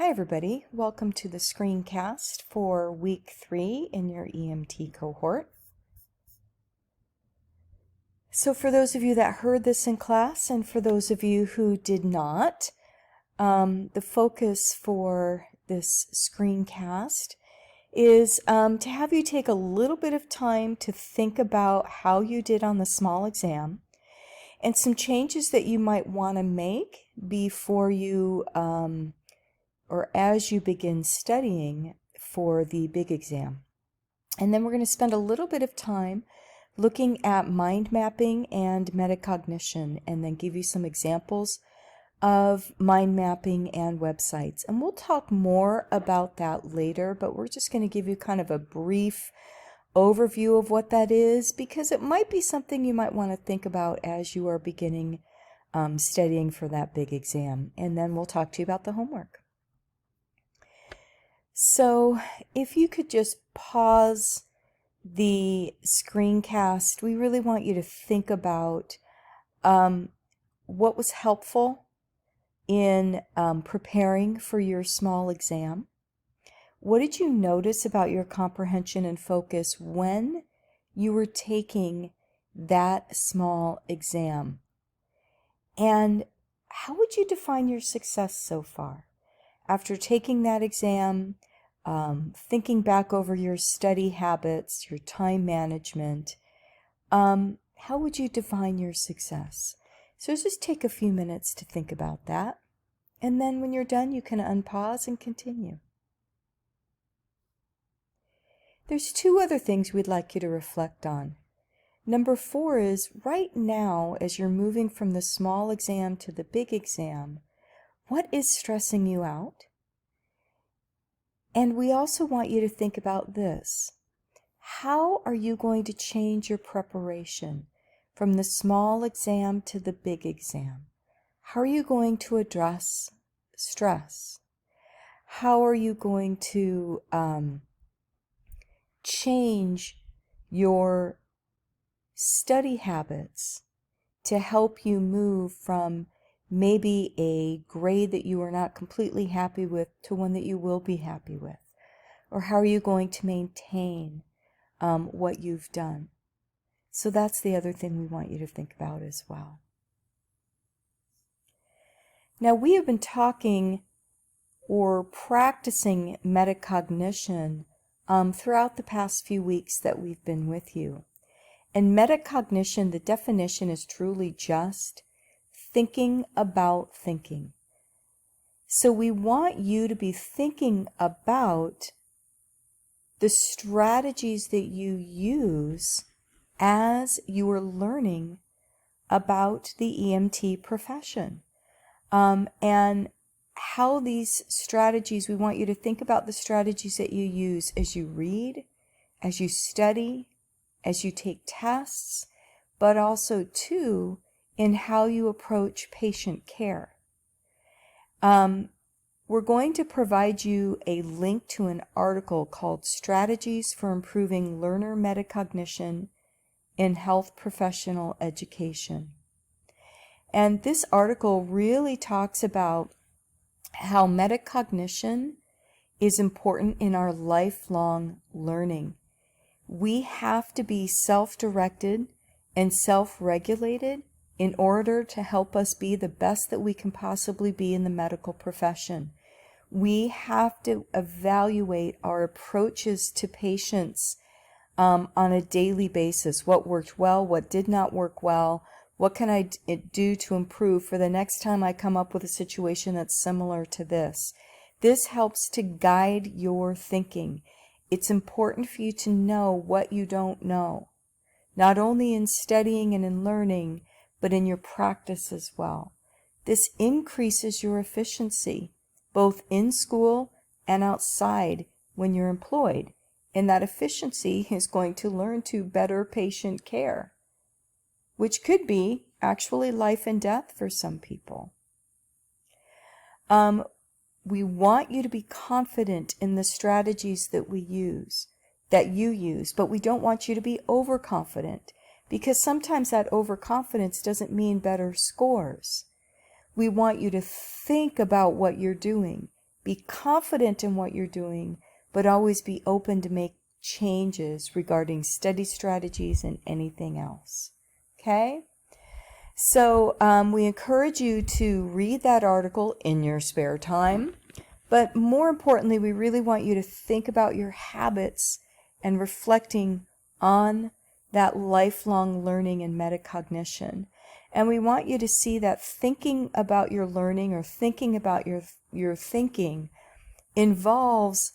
Hi everybody, welcome to the screencast for week 3 in your EMT cohort. So for those of you that heard this in class and for those of you who did not, the focus for this screencast is to have you take a little bit of time to think about how you did on the small exam and some changes that you might want to make before you or as you begin studying for the big exam. And then we're going to spend a little bit of time looking at mind mapping and metacognition and then give you some examples of mind mapping and websites. And we'll talk more about that later, but we're just going to give you kind of a brief overview of what that is because it might be something you might want to think about as you are beginning studying for that big exam. And then we'll talk to you about the homework. So if you could just pause the screencast, we really want you to think about what was helpful in preparing for your small exam. What did you notice about your comprehension and focus when you were taking that small exam? And how would you define your success so far? After taking that exam, thinking back over your study habits, your time management, how would you define your success? So just take a few minutes to think about that. And then when you're done, you can unpause and continue. There's 2 other things we'd like you to reflect on. Number 4 is right now, as you're moving from the small exam to the big exam, what is stressing you out? And we also want you to think about this. How are you going to change your preparation from the small exam to the big exam? How are you going to address stress? How are you going to change your study habits to help you move from maybe a grade that you are not completely happy with to one that you will be happy with? Or how are you going to maintain what you've done? So that's the other thing we want you to think about as well. Now we have been talking or practicing metacognition throughout the past few weeks that we've been with you. And metacognition, the definition is truly just thinking about thinking. So we want you to be thinking about the strategies that you use as you are learning about the EMT profession. And how these strategies, we want you to think about the strategies that you use as you read, as you study, as you take tests, but also too in how you approach patient care. We're going to provide you a link to an article called Strategies for Improving Learner Metacognition in Health Professional Education. And this article really talks about how metacognition is important in our lifelong learning. We have to be self-directed and self-regulated in order to help us be the best that we can possibly be in the medical profession. We have to evaluate our approaches to patients on a daily basis. What worked well, what did not work well, what can I do to improve for the next time I come up with a situation that's similar to this. This helps to guide your thinking. It's important for you to know what you don't know, not only in studying and in learning, but in your practice as well. This increases your efficiency, both in school and outside when you're employed. And that efficiency is going to learn to better patient care, which could be actually life and death for some people. We want you to be confident in the strategies that you use, but we don't want you to be overconfident, because sometimes that overconfidence doesn't mean better scores. We want you to think about what you're doing, Be confident in what you're doing, but always be open to make changes regarding study strategies and anything else. Okay? So we encourage you to read that article in your spare time. But more importantly, we really want you to think about your habits and reflecting on that lifelong learning and metacognition. And we want you to see that thinking about your learning or thinking about your thinking involves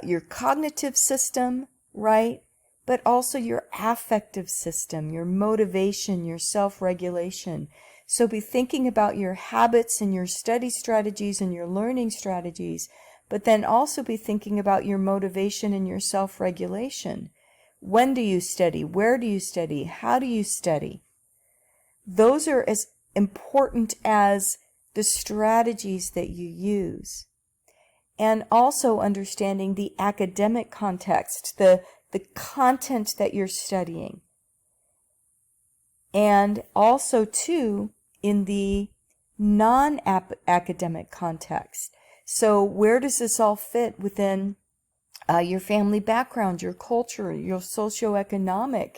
your cognitive system, right? But also your affective system, your motivation, your self-regulation. So be thinking about your habits and your study strategies and your learning strategies, but then also be thinking about your motivation and your self-regulation. When do you study? Where do you study? How do you study? Those are as important as the strategies that you use. And also understanding the academic context, the content that you're studying. And also, too, in the non-academic context. So where does this all fit within your family background, your culture, your socioeconomic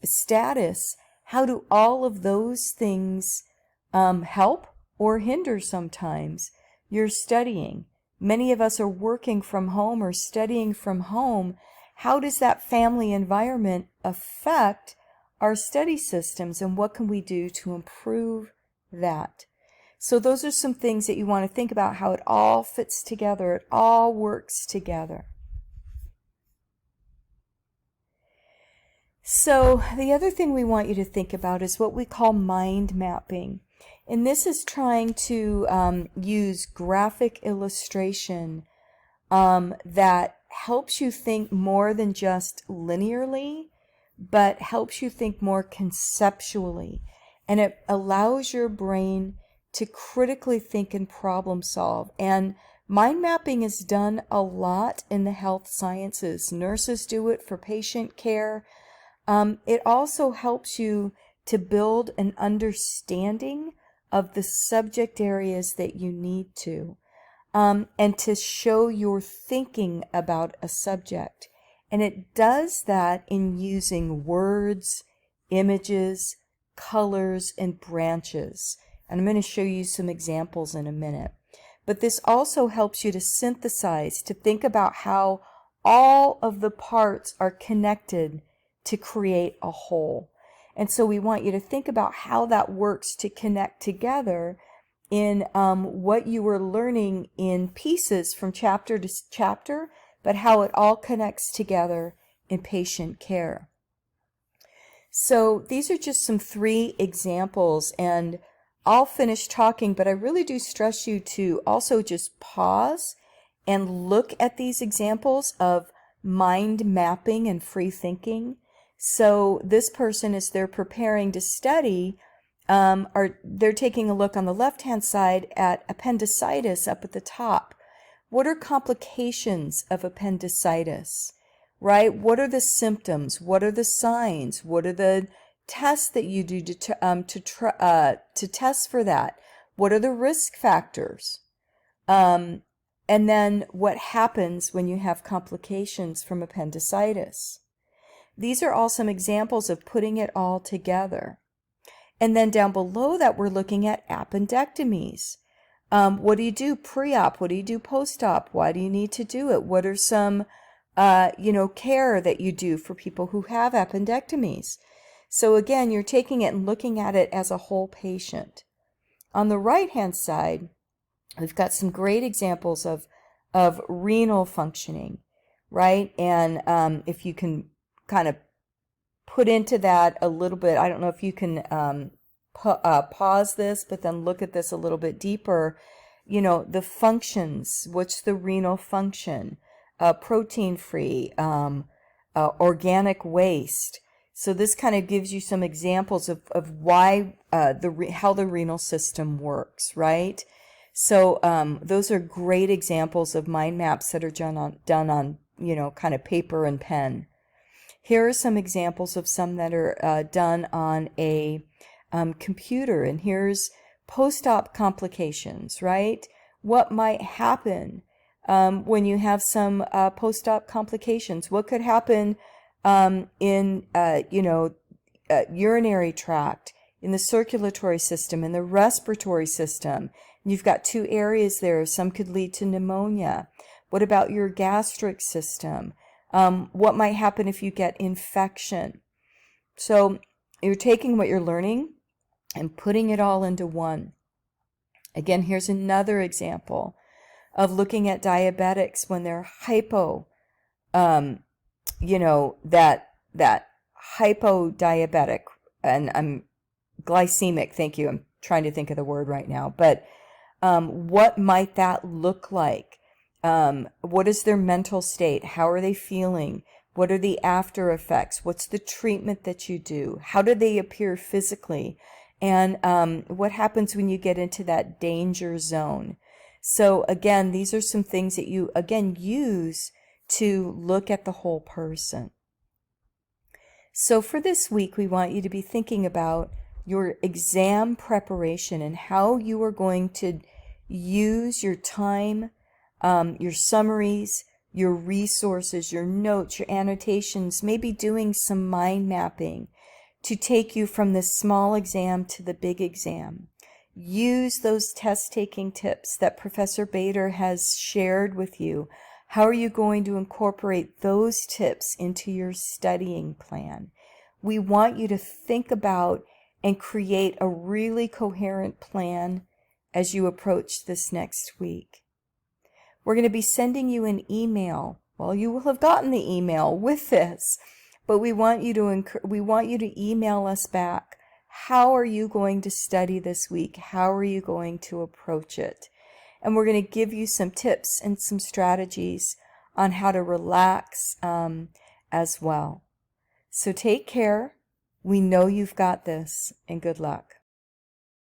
status? How do all of those things help or hinder sometimes your studying? Many of us are working from home or studying from home. How does that family environment affect our study systems, and what can we do to improve that? So those are some things that you want to think about, how it all fits together, it all works together. So the other thing we want you to think about is what we call mind mapping. And this is trying to use graphic illustration that helps you think more than just linearly, but helps you think more conceptually. And it allows your brain to critically think and problem solve. And mind mapping is done a lot in the health sciences. Nurses do it for patient care. It also helps you to build an understanding of the subject areas that you need to, and to show your thinking about a subject. And it does that in using words, images, colors, and branches. And I'm going to show you some examples in a minute. But this also helps you to synthesize, to think about how all of the parts are connected to create a whole. And so we want you to think about how that works to connect together in what you were learning in pieces from chapter to chapter, but how it all connects together in patient care. So these are just some 3 examples, and I'll finish talking, but I really do stress you to also just pause and look at these examples of mind mapping and free thinking. So this person, as they're preparing to study, they're taking a look on the left-hand side at appendicitis up at the top. What are complications of appendicitis, right? What are the symptoms? What are the signs? What are the tests that you do to test for that? What are the risk factors? And then what happens when you have complications from appendicitis? These are all some examples of putting it all together. And then down below that, we're looking at appendectomies. What do you do pre-op? What do you do post-op? Why do you need to do it? What are some, care that you do for people who have appendectomies? So again, you're taking it and looking at it as a whole patient. On the right-hand side, we've got some great examples of renal functioning, right? And if you can kind of put into that a little bit, I don't know if you can pause this, but then look at this a little bit deeper. The functions, what's the renal function? Protein-free, organic waste. So this kind of gives you some examples of why how the renal system works, right? So those are great examples of mind maps that are done on kind of paper and pen. Here are some examples of some that are done on a computer, and here's post-op complications, right? What might happen when you have some post-op complications? What could happen in, urinary tract, in the circulatory system, in the respiratory system? You've got two areas there. Some could lead to pneumonia. What about your gastric system? What might happen if you get infection? So you're taking what you're learning and putting it all into one. Again, here's another example of looking at diabetics when they're that hypodiabetic, and I'm glycemic, thank you, I'm trying to think of the word right now, but what might that look like? What is their mental state? How are they feeling? What are the after effects? What's the treatment that you do? How do they appear physically? And what happens when you get into that danger zone? So again, these are some things that you, again, use to look at the whole person. So for this week, we want you to be thinking about your exam preparation and how you are going to use your time, your summaries, your resources, your notes, your annotations, maybe doing some mind mapping to take you from the small exam to the big exam. Use those test-taking tips that Professor Bader has shared with you. How are you going to incorporate those tips into your studying plan? We want you to think about and create a really coherent plan as you approach this next week. We're going to be sending you an email. Well, you will have gotten the email with this, but we want you to email us back. How are you going to study this week? How are you going to approach it? And we're going to give you some tips and some strategies on how to relax as well. So take care. We know you've got this, and good luck.